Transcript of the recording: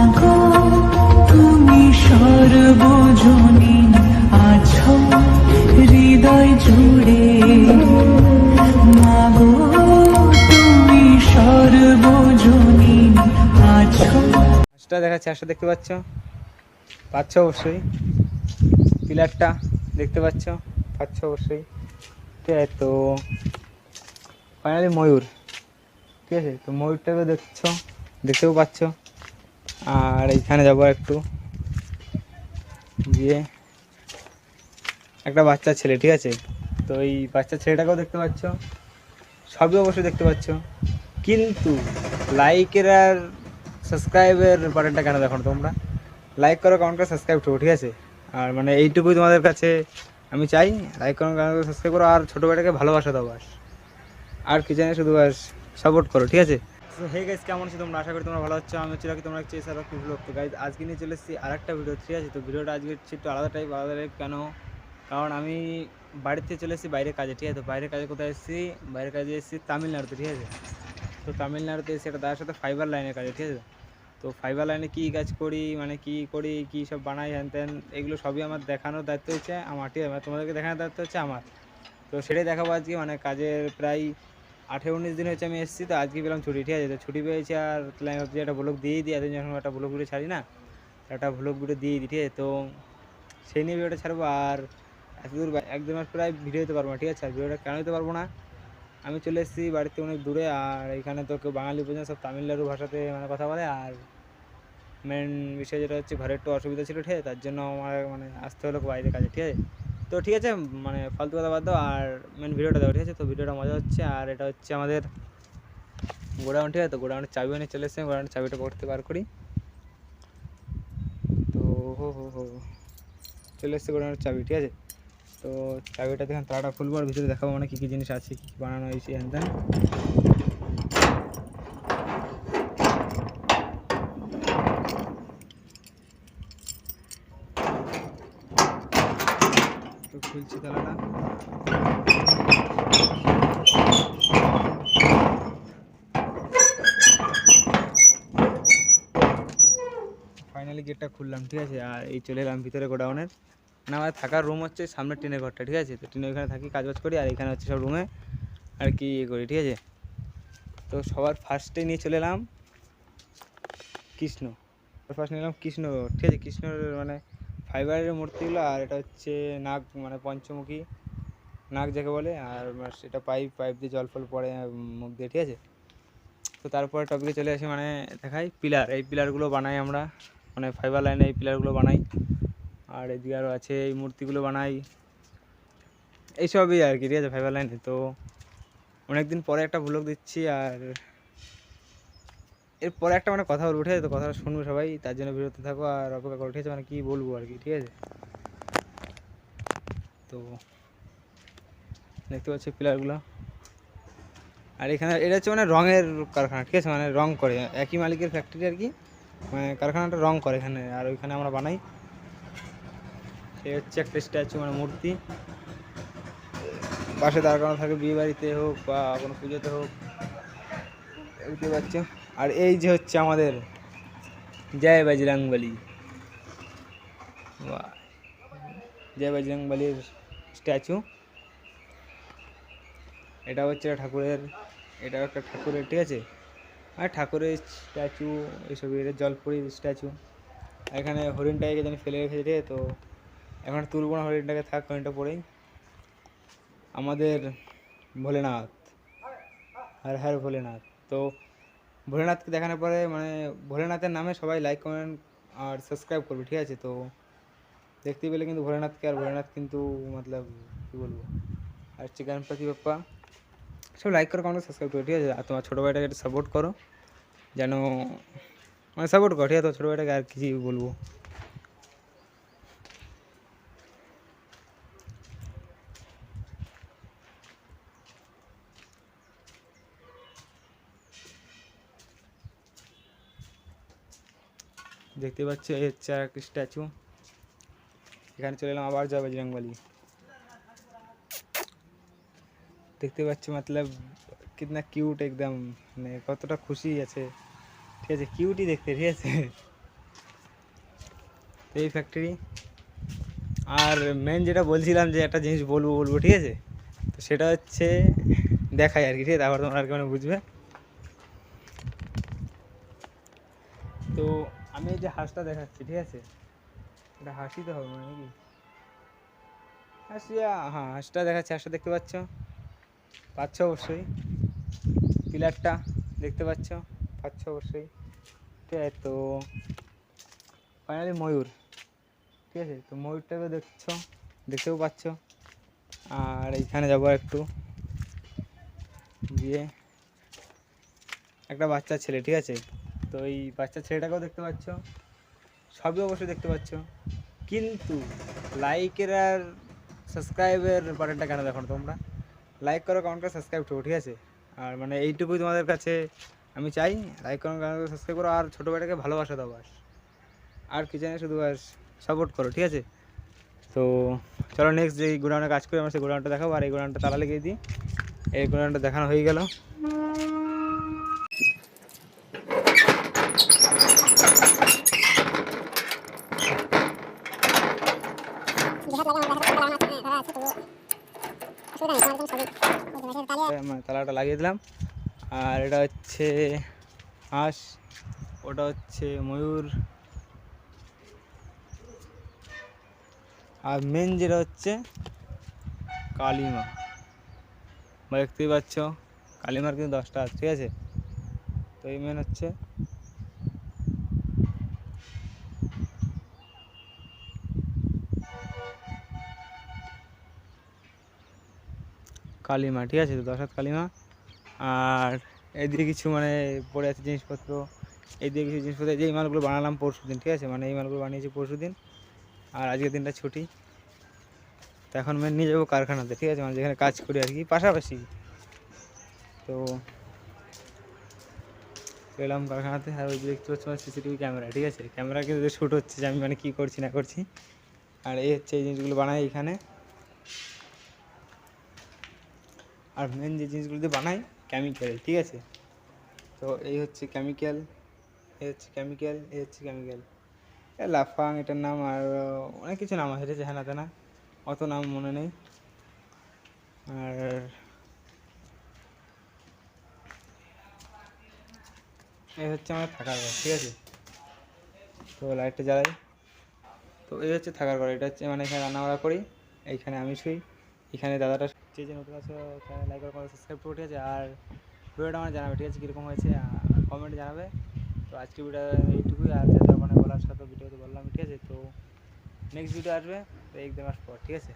মাগো তুমি সর্বজনীন আছো হৃদয় জুড়ে, মাগো তুমি সর্বজনীন আছো। আশটা দেখাচ্ছে, আশটা দেখতে পাচ্ছ অবশ্যই, পিলারটা দেখতে পাচ্ছ অবশ্যই, ঠিক আছে। তো ফাইনালি ময়ূর, ঠিক আছে। তো ময়ূরটাকে দেখতেও পাচ্ছ। আর এইখানে যাবো একটু গিয়ে একটা বাচ্চা ছেলে, ঠিক আছে। তো এই বাচ্চা ছেলেটাকেও দেখতে পাচ্ছ, সবই অবশ্যই দেখতে পাচ্ছ, কিন্তু লাইকের আর সাবস্ক্রাইবের বাটনটা কেন দেখো না তোমরা? লাইক করো, কমেন্ট করো, সাবস্ক্রাইব করো, ঠিক আছে। আর মানে এইটুকুই তোমাদের কাছে আমি চাই, লাইক করো, কমেন্ট করো, সাবস্ক্রাইব করো, আর ছোটো ভাইটাকে ভালোবাসা দাও বাস, আর কি জানি, শুধু বাস সাপোর্ট করো, ঠিক আছে। তো হে গাইস, কেমন আছো তোমরা? আশা করি তোমরা ভালো আছো। আমি হচ্ছে কি তোমরা চেয়ে সারা কি ব্লগ। তো গাইস আজকে নিয়ে চলে এসেছি আর একটা ভিডিও, ঠিক আছে। তো ভিডিওটা আজকে হচ্ছে একটু আলাদা টাইপ কেন? কারণ আমি বাড়ির থেকে চলে এসেছি বাইরে কাজে, ঠিক আছে। তো বাইরের কাজে কোথায় এসেছি? বাইরের কাজে এসেছি তামিলনাড়ুতে, ঠিক আছে। তো তামিলনাড়ুতে এসে একটা তার সাথে ফাইবার লাইনের কাজে, ঠিক আছে। তো ফাইবার লাইনে কী কাজ করি, মানে কী সব বানাই, হ্যান ত্যান, এগুলো সবই আমার দেখানোর দায়িত্ব হচ্ছে আমার, ঠিক আছে। তোমাদেরকে দেখানোর দায়িত্ব হচ্ছে আমার। তো সেটাই দেখাবো আজকে। মানে কাজের প্রায় 18-19 দিন হচ্ছে আমি এসেছি, তো আজকে পেলাম ছুটি, ঠিক আছে। তো ছুটি পেয়েছি, আর তাহলে আমি ভাবছি একটা ব্লগ দিয়েই দিই, এতদিন যখন একটা ব্লগ ভিডিও ছাড়ি না, একটা ব্লগ ভিডিও দিয়েই দিই, ঠিক আছে। তো সেই নিয়ে ভিডিওটা ছাড়বো। আর এত দূর একদম প্রায় ভিডিও দিতে পারবো না, ঠিক আছে। আর ভিডিওটা কেন দিতে পারবো না? আমি চলে এসেছি বাড়িতে অনেক দূরে, আর এখানে তো কেউ বাঙালি বোঝেন, সব তামিলনাড়ু ভাষাতে মানে কথা বলে। আর মেন বিষয় যেটা হচ্ছে ঘরে একটু অসুবিধা ছিল, ঠিক আছে। তার জন্য আমার মানে আসতে হলো বাইরে কাজে, ঠিক আছে। তো ঠিক আছে, মানে ফালতু কথা বাদ দাও, আর মেন ভিডিওটা দাও, ঠিক আছে। তো ভিডিওটা মজা হচ্ছে। আর এটা হচ্ছে আমাদের গোডাউন, ঠিক আছে। তো গোডাউনের চাবি নিয়ে চলে এসেছি, গোডাউনের চাবিটা পড়তে বার করি। তো হো চলে এসেছে গোডাউনের চাবি, ঠিক আছে। তো চাবিটা দেখেন, তালাটা খুলবো, আর ভিতরে দেখাবো মানে কী কী জিনিস আছে, কী কী বানানো হয়েছে, হ্যান ত্যান। তো খুলছি তালাটা। ফাইনালি গেটটা খুললাম, ঠিক আছে। আর এই চলে এলাম ভিতরে গোডাউনের। মানে আমার থাকার রুম হচ্ছে সামনে টিনের ঘরটা, ঠিক আছে। তো টিনের ওখানে থাকি, কাজবাজ করি, আর এখানে হচ্ছে সব রুমে আর কি ইয়ে করি, ঠিক আছে। তো সবার ফার্স্টে নিয়ে চলে এলাম কৃষ্ণ, কৃষ্ণ, ঠিক আছে। কৃষ্ণর মানে ফাইবারের মূর্তিগুলো, আর এটা হচ্ছে নাগ, মানে পঞ্চমুখী নাগ যাকে বলে। আর সেটা পাইপ দিয়ে জল ফল পড়ে মুখ দিয়ে, ঠিক আছে। তো তারপরে টপিকে চলে আসি, মানে দেখাই পিলার। এই পিলারগুলো বানাই আমরা, মানে ফাইবার লাইনে এই পিলারগুলো বানাই। আর এদিকে আরও আছে, এই মূর্তিগুলো বানাই, এইসবই আর কি, ঠিক আছে, ফাইবার লাইনে। তো অনেকদিন পরে একটা ভ্লগ দিচ্ছি, আর এরপরে একটা মানে কথা বলবো, ঠিক আছে। তো কথাটা শুনবো সবাই, তার জন্য বিরত থাকো আর অপেক্ষা করো, ঠিক আছে। মানে কী বলবো আর কি, ঠিক আছে। তো দেখতে পাচ্ছি পিলারগুলো। আর এখানে এটা হচ্ছে মানে রঙের কারখানা, ঠিক আছে। মানে রং করে, একই মালিকের ফ্যাক্টরি আর কি, মানে কারখানাটা রং করে এখানে, আর ওইখানে আমরা বানাই। এই হচ্ছে একটা স্ট্যাচু, মানে মূর্তি, পাশে দাঁড় করানো থাকে, বিয়ে বাড়িতে হোক বা কোনো পুজোতে হোক, দেখতে পাচ্ছ। আর এই যে হচ্ছে আমাদের জয় বজরংবলী, জয় বজরংবলীর স্ট্যাচু। এটা হচ্ছে ঠাকুরের, এটাও একটা ঠাকুরের, ঠিক আছে। আর ঠাকুরের স্ট্যাচু এইসব, এটা জলপুরির স্ট্যাচু। এখানে হরিণটাকে জানি ফেলে রেখেছে, ঠিক আছে। তো এখন তুলব না হরিণটাকে, থাক হরিণটা পড়েই। আমাদের ভোলেনাথ, হর হর ভোলেনাথ। তো ভোলেনাথকে দেখানোর পরে মানে ভোলেনাথের নামে সবাই লাইক কমেন্ট আর সাবস্ক্রাইব করবে, ঠিক আছে। তো দেখতে পেলে কিন্তু ভোলেনাথকে, আর ভোলেনাথ কিন্তু মতলব কী বলবো, আর হচ্ছে গণপতি বাপ্পা। সব লাইক করো, কমেন্ট সাবস্ক্রাইব করো, ঠিক আছে। আর তোমার ছোটো ভাইটাকে একটু সাপোর্ট করো, যেন মানে সাপোর্ট করো, ঠিক আছে। তো ছোটো ভাইটাকে আর কিছু বলবো। দেখতে পাচ্ছ এই হচ্ছে আর একটা স্ট্যাচু। এখানে চলে এলাম আবার জয় বজরংবলী, দেখতে পাচ্ছ মতলব কিতনা কিউট একদম, মানে কতটা খুশি আছে, ঠিক আছে। কিউটই দেখতে, ঠিক আছে। তো এই ফ্যাক্টরি। আর মেন যেটা বলছিলাম যে একটা জিনিস বলবো ঠিক আছে, তো সেটা হচ্ছে দেখাই আর কি, ঠিক আছে, তারপর তোমরা আর কি মানে বুঝবে। তো আমি এই যে হাঁসটা দেখাচ্ছি ঠিক আছে, এটা হাসি তো হবে মানে নাকি হাসি, হ্যাঁ হাঁসটা দেখাচ্ছি। হাঁসটা দেখতে পাচ্ছ অবশ্যই, পিলারটা দেখতে পাচ্ছ অবশ্যই, ঠিক আছে। তো ফাইনালি ময়ূর, ঠিক আছে। তো ময়ূরটাকে দেখতেও পাচ্ছ। আর এইখানে যাবো একটু গিয়ে, একটা বাচ্চা ছেলে, ঠিক আছে। তো এই বাচ্চা ছেলেটাকেও দেখতে পাচ্ছ, সবই অবশ্যই দেখতে পাচ্ছ, কিন্তু লাইকের আর সাবস্ক্রাইবের বাটনটা কেন দেখো না তোমরা? লাইক করো, কমেন্ট করো, সাবস্ক্রাইব করো, ঠিক আছে। আর মানে এইটুকুই তোমাদের কাছে আমি চাই, লাইক করো, কমেন্ট করো, সাবস্ক্রাইব করো, আর ছোটো ভাইটাকে ভালোবাসা দাও বাস, আর কি জানি, শুধু বাস সাপোর্ট করো, ঠিক আছে। তো চলো নেক্সট যে গোডাউনে কাজ করি আমরা সেই গোডাউনটা দেখাবো, আর এই গোডাউনটা তালা লেগে দিই। এই গোডাউনটা দেখানো হয়ে গেল। তালাটা লাগিয়ে দিলাম। আর এটা হচ্ছে হাঁস, ওটা হচ্ছে ময়ূর, আর মেন যেটা হচ্ছে কালিমা, দেখতেই পাচ্ছ কালিমার কিন্তু 10টা আছে, ঠিক আছে। তো এই মেন হচ্ছে কালিমা, ঠিক আছে। তো 10 হাত কালিমা। আর এদিকে কিছু মানে পড়ে আছে জিনিসপত্র, এইদিকে কিছু জিনিসপত্র, যে এই মালগুলো বানালাম পরশু দিন, ঠিক আছে, মানে এই মালগুলো বানিয়েছি পরশু দিন, আর আজকের দিনটা ছুটি। তো এখন মেন নিয়ে যাবো কারখানাতে, ঠিক আছে, মানে যেখানে কাজ করি আর কি পাশাপাশি। তো এলাম কারখানাতে। আর ওই যে দেখতে পাচ্ছি আমার সিসিটিভি ক্যামেরা, ঠিক আছে, ক্যামেরা কিন্তু শ্যুট হচ্ছে যে আমি মানে কী করছি না করছি। আর এই হচ্ছে এই জিনিসগুলো বানাই এখানে। আর মেন যে জিনিসগুলো দিয়ে বানাই কেমিক্যাল, ঠিক আছে। তো এই হচ্ছে কেমিক্যাল, এই হচ্ছে কেমিক্যাল, লাফাং এটার নাম, আর অনেক কিছু নাম আছে, ঠিক আছে, হ্যাঁ না অত নাম মনে নেই। আর এই হচ্ছে আমার থাকার ঘর, ঠিক আছে। তো লাইটটা জ্বালাই। তো এই হচ্ছে থাকার ঘর, এটা হচ্ছে মানে এখানে রান্নাবাড়া করি, এইখানে আমি শুই, এখানে দাদাটা, যে নতুন আছে লাইক করে সাবস্ক্রাইব করো, ঠিক আছে। আর ভিডিওটা আমার জানাবে, ঠিক আছে, কীরকম হয়েছে কমেন্টে জানাবে। তো আজকে ভিডিও এইটুকুই, আর যা মানে বলার সাথে ভিডিওতে বললাম, ঠিক আছে। তো নেক্সট ভিডিও আসবে তো 1 মাস পর, ঠিক আছে।